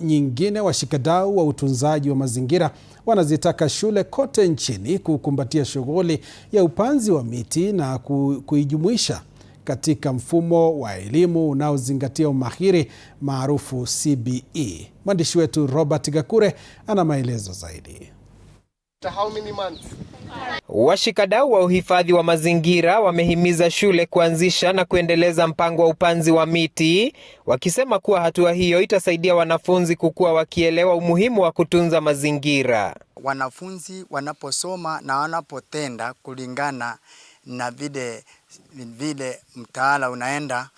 nyingine, washikadau wa utunzaji wa mazingira wanazitaka shule kote nchini kukumbatia shughuli ya upanzi wa miti na kuijumuisha katika mfumo wa elimu unaozingatia umahiri maarufu CBE. Mwandishi wetu Robert Gakure ana maelezo zaidi. Washikadau wa uhifadhi wa mazingira wamehimiza shule kuanzisha na kuendeleza mpango wa upanzi wa miti, wakisema kuwa hatua hiyo itasaidia wanafunzi kukua wakielewa umuhimu wa kutunza mazingira. Wanafunzi wanaposoma na wanapotenda kulingana na vile mtaala unaenda,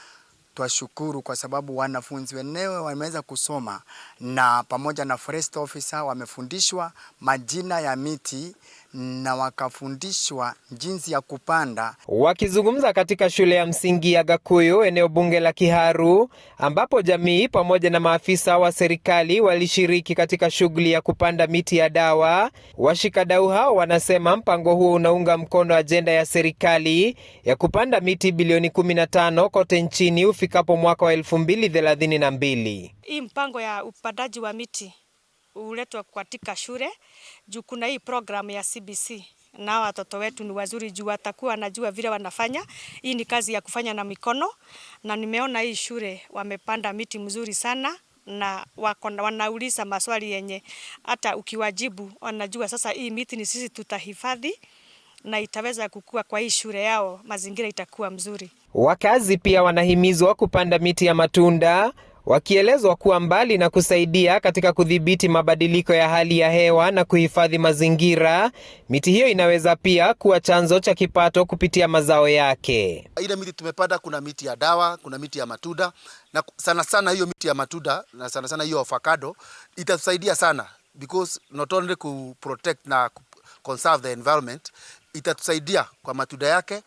twashukuru kwa sababu wanafunzi wenyewe wameweza kusoma na pamoja na forest officer wamefundishwa majina ya miti na wakafundishwa jinsi ya kupanda. Wakizungumza katika shule ya msingi ya Gakuyu, eneo bunge la Kiharu, ambapo jamii pamoja na maafisa wa serikali walishiriki katika shughuli ya kupanda miti ya dawa, washikadau hao wanasema mpango huo unaunga mkono ajenda ya serikali ya kupanda miti bilioni 15 kote nchini ufikapo mwaka wa 2032. Hii mpango ya upandaji wa miti uletwa katika shule juu kuna hii program ya CBC na watoto wetu ni wazuri juu watakuwa wanajua vile wanafanya. Hii ni kazi ya kufanya na mikono, na nimeona hii shule wamepanda miti mzuri sana na wanauliza maswali yenye hata ukiwajibu wanajua sasa hii miti ni sisi tutahifadhi na itaweza kukua kwa hii shule yao, mazingira itakuwa mzuri. Wakazi pia wanahimizwa kupanda miti ya matunda, wakielezwa kuwa mbali na kusaidia katika kudhibiti mabadiliko ya hali ya hewa na kuhifadhi mazingira, miti hiyo inaweza pia kuwa chanzo cha kipato kupitia mazao yake. Ile miti tumepanda, kuna miti ya dawa, kuna miti ya matunda, na sana sana hiyo miti ya matunda na sana sana hiyo avocado itatusaidia sana because not only to protect na conserve the environment, itatusaidia kwa matunda yake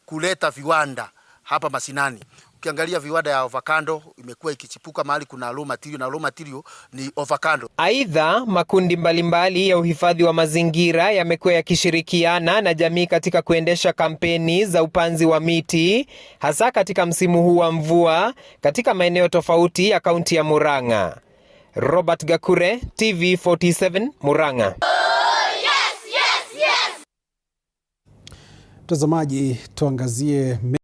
kuleta viwanda hapa mashinani. Ukiangalia viwanda ya avocado imekuwa ikichipuka mahali kuna raw material, na raw material ni avocado. Aidha, makundi mbalimbali ya uhifadhi wa mazingira yamekuwa yakishirikiana na jamii katika kuendesha kampeni za upanzi wa miti, hasa katika msimu huu wa mvua katika maeneo tofauti ya kaunti ya Murang'a. Robert Gakure, TV47, Murang'a. Mtazamaji, tuangazie